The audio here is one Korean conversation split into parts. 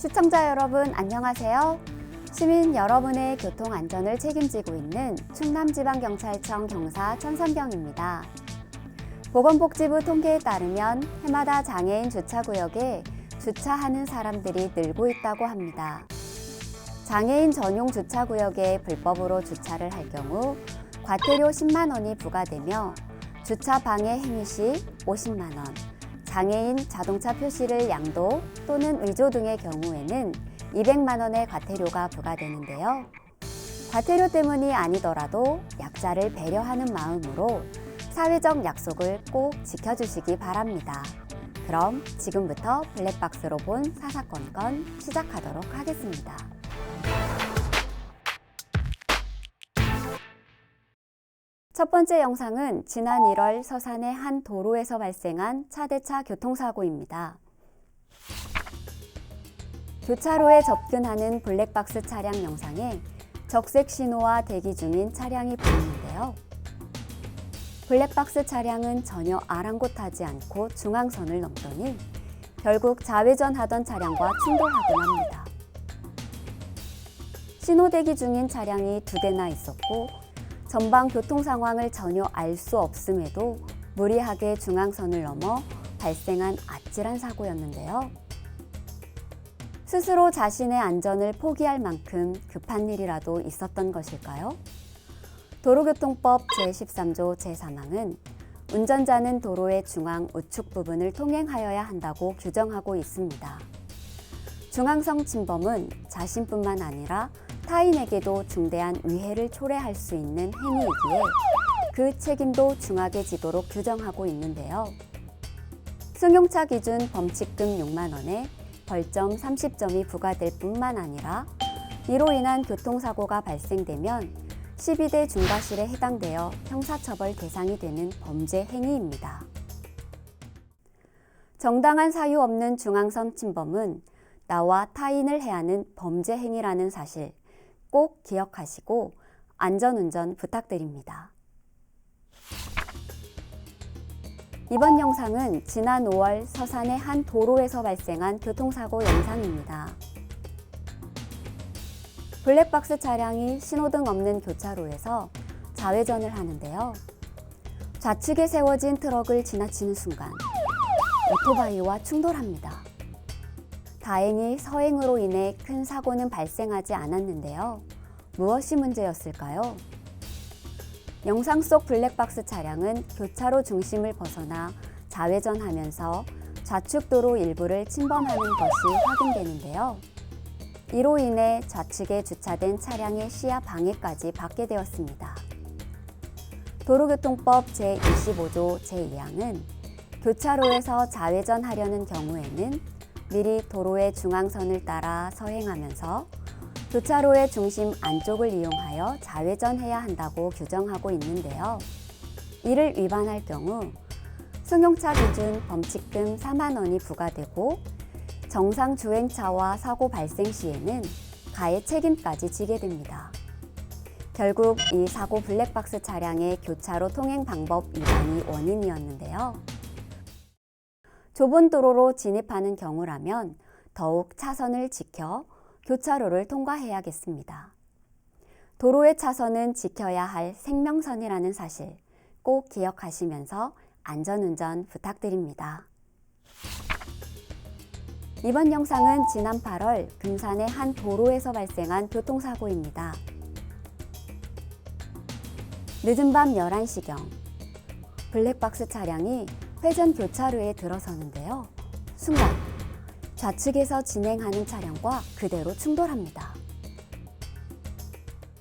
시청자 여러분 안녕하세요. 시민 여러분의 교통 안전을 책임지고 있는 충남지방경찰청 경사 천선경입니다. 보건복지부 통계에 따르면 해마다 장애인 주차구역에 주차하는 사람들이 늘고 있다고 합니다. 장애인 전용 주차구역에 불법으로 주차를 할 경우 과태료 10만 원이 부과되며 주차 방해 행위 시 50만 원, 장애인 자동차 표시를 양도 또는 의조 등의 경우에는 200만 원의 과태료가 부과되는데요. 과태료 때문이 아니더라도 약자를 배려하는 마음으로 사회적 약속을 꼭 지켜주시기 바랍니다. 그럼 지금부터 블랙박스로 본 사사건건 시작하도록 하겠습니다. 첫 번째 영상은 지난 1월 서산의 한 도로에서 발생한 차대차 교통사고입니다. 교차로에 접근하는 블랙박스 차량 영상에 적색 신호와 대기 중인 차량이 보이는데요. 블랙박스 차량은 전혀 아랑곳하지 않고 중앙선을 넘더니 결국 좌회전하던 차량과 충돌하곤 합니다. 신호 대기 중인 차량이 2대나 있었고 전방 교통 상황을 전혀 알 수 없음에도 무리하게 중앙선을 넘어 발생한 아찔한 사고였는데요. 스스로 자신의 안전을 포기할 만큼 급한 일이라도 있었던 것일까요? 도로교통법 제13조 제3항은 운전자는 도로의 중앙 우측 부분을 통행하여야 한다고 규정하고 있습니다. 중앙선 침범은 자신뿐만 아니라 타인에게도 중대한 위해를 초래할 수 있는 행위이기에 그 책임도 중하게 지도록 규정하고 있는데요. 승용차 기준 범칙금 6만 원에 벌점 30점이 부과될 뿐만 아니라 이로 인한 교통사고가 발생되면 12대 중과실에 해당되어 형사처벌 대상이 되는 범죄 행위입니다. 정당한 사유 없는 중앙선 침범은 나와 타인을 해하는 범죄 행위라는 사실 꼭 기억하시고 안전운전 부탁드립니다. 이번 영상은 지난 5월 서산의 한 도로에서 발생한 교통사고 영상입니다. 블랙박스 차량이 신호등 없는 교차로에서 좌회전을 하는데요. 좌측에 세워진 트럭을 지나치는 순간 오토바이와 충돌합니다. 다행히 서행으로 인해 큰 사고는 발생하지 않았는데요. 무엇이 문제였을까요? 영상 속 블랙박스 차량은 교차로 중심을 벗어나 좌회전하면서 좌측 도로 일부를 침범하는 것이 확인되는데요. 이로 인해 좌측에 주차된 차량의 시야 방해까지 받게 되었습니다. 도로교통법 제25조 제2항은 교차로에서 좌회전하려는 경우에는 미리 도로의 중앙선을 따라 서행하면서 교차로의 중심 안쪽을 이용하여 좌회전해야 한다고 규정하고 있는데요. 이를 위반할 경우 승용차 기준 범칙금 4만 원이 부과되고 정상 주행차와 사고 발생 시에는 가해 책임까지 지게 됩니다. 결국 이 사고 블랙박스 차량의 교차로 통행 방법 위반이 원인이었는데요. 좁은 도로로 진입하는 경우라면 더욱 차선을 지켜 교차로를 통과해야겠습니다. 도로의 차선은 지켜야 할 생명선이라는 사실 꼭 기억하시면서 안전운전 부탁드립니다. 이번 영상은 지난 8월 금산의 한 도로에서 발생한 교통사고입니다. 늦은 밤 11시경 블랙박스 차량이 회전 교차로에 들어서는데요. 순간 좌측에서 진행하는 차량과 그대로 충돌합니다.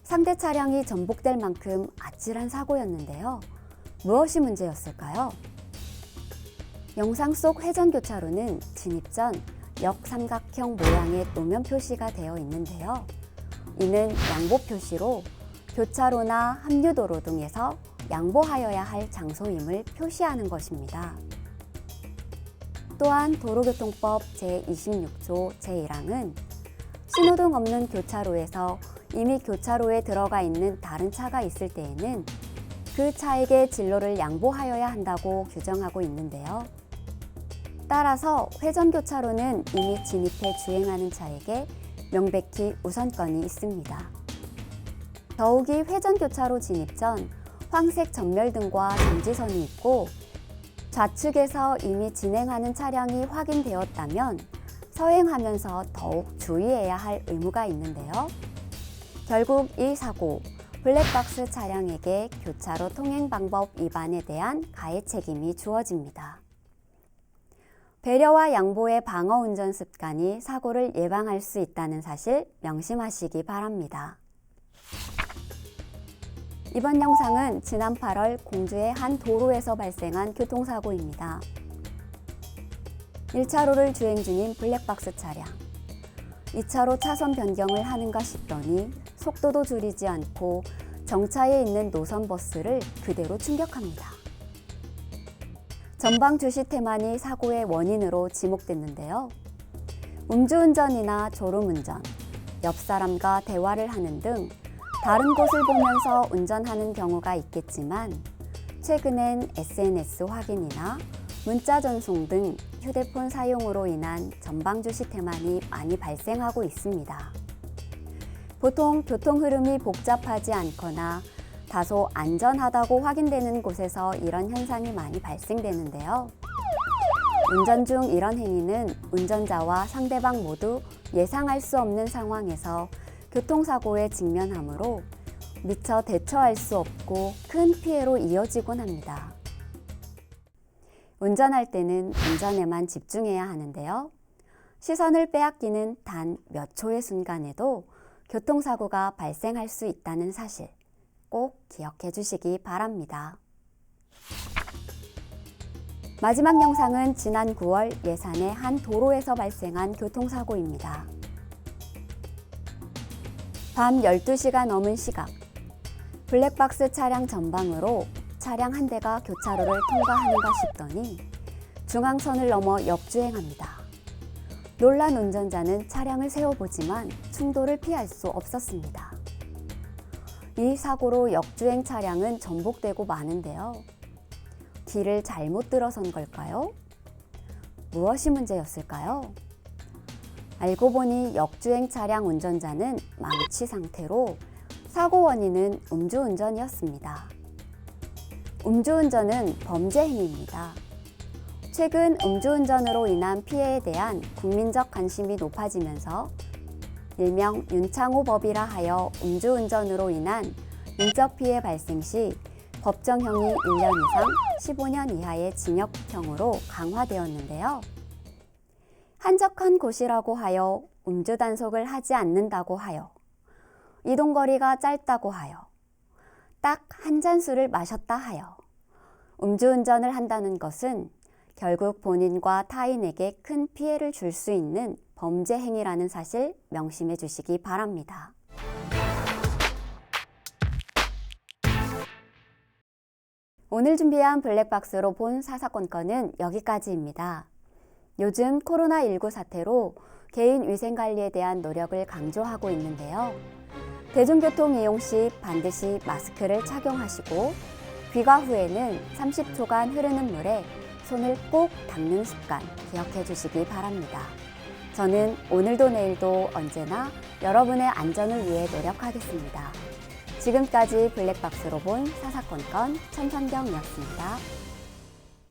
상대 차량이 전복될 만큼 아찔한 사고였는데요. 무엇이 문제였을까요? 영상 속 회전 교차로는 진입 전 역삼각형 모양의 노면 표시가 되어 있는데요. 이는 양보 표시로 교차로나 합류도로 등에서 양보하여야 할 장소임을 표시하는 것입니다. 또한 도로교통법 제26조 제1항은 신호등 없는 교차로에서 이미 교차로에 들어가 있는 다른 차가 있을 때에는 그 차에게 진로를 양보하여야 한다고 규정하고 있는데요. 따라서 회전교차로는 이미 진입해 주행하는 차에게 명백히 우선권이 있습니다. 더욱이 회전교차로 진입 전 황색 전멸등과 정지선이 있고 좌측에서 이미 진행하는 차량이 확인되었다면 서행하면서 더욱 주의해야 할 의무가 있는데요. 결국 이 사고, 블랙박스 차량에게 교차로 통행 방법 위반에 대한 가해 책임이 주어집니다. 배려와 양보의 방어 운전 습관이 사고를 예방할 수 있다는 사실 명심하시기 바랍니다. 이번 영상은 지난 8월 공주의 한 도로에서 발생한 교통사고입니다. 1차로를 주행 중인 블랙박스 차량. 2차로 차선 변경을 하는가 싶더니 속도도 줄이지 않고 정차해 있는 노선버스를 그대로 충격합니다. 전방 주시 태만이 사고의 원인으로 지목됐는데요. 음주운전이나 졸음운전, 옆 사람과 대화를 하는 등 다른 곳을 보면서 운전하는 경우가 있겠지만 최근엔 SNS 확인이나 문자 전송 등 휴대폰 사용으로 인한 전방 주시 태만이 많이 발생하고 있습니다. 보통 교통 흐름이 복잡하지 않거나 다소 안전하다고 확인되는 곳에서 이런 현상이 많이 발생되는데요. 운전 중 이런 행위는 운전자와 상대방 모두 예상할 수 없는 상황에서 교통사고에 직면하므로 미처 대처할 수 없고 큰 피해로 이어지곤 합니다. 운전할 때는 운전에만 집중해야 하는데요. 시선을 빼앗기는 단 몇 초의 순간에도 교통사고가 발생할 수 있다는 사실 꼭 기억해 주시기 바랍니다. 마지막 영상은 지난 9월 예산의 한 도로에서 발생한 교통사고입니다. 밤 12시가 넘은 시각, 블랙박스 차량 전방으로 차량 한 대가 교차로를 통과하는가 싶더니 중앙선을 넘어 역주행합니다. 놀란 운전자는 차량을 세워보지만 충돌을 피할 수 없었습니다. 이 사고로 역주행 차량은 전복되고 마는데요. 길을 잘못 들어선 걸까요? 무엇이 문제였을까요? 알고 보니 역주행 차량 운전자는 망치 상태로 사고 원인은 음주운전이었습니다. 음주운전은 범죄 행위입니다. 최근 음주운전으로 인한 피해에 대한 국민적 관심이 높아지면서 일명 윤창호법이라 하여 음주운전으로 인한 인적 피해 발생 시 법정형이 1년 이상 15년 이하의 징역형으로 강화되었는데요. 한적한 곳이라고 하여 음주 단속을 하지 않는다고 하여 이동거리가 짧다고 하여 딱 한 잔 술을 마셨다 하여 음주운전을 한다는 것은 결국 본인과 타인에게 큰 피해를 줄 수 있는 범죄 행위라는 사실 명심해 주시기 바랍니다. 오늘 준비한 블랙박스로 본 사사건건은 여기까지입니다. 요즘 코로나19 사태로 개인 위생관리에 대한 노력을 강조하고 있는데요. 대중교통 이용 시 반드시 마스크를 착용하시고 귀가 후에는 30초간 흐르는 물에 손을 꼭 닦는 습관 기억해 주시기 바랍니다. 저는 오늘도 내일도 언제나 여러분의 안전을 위해 노력하겠습니다. 지금까지 블랙박스로 본 사사건건 천선경이었습니다.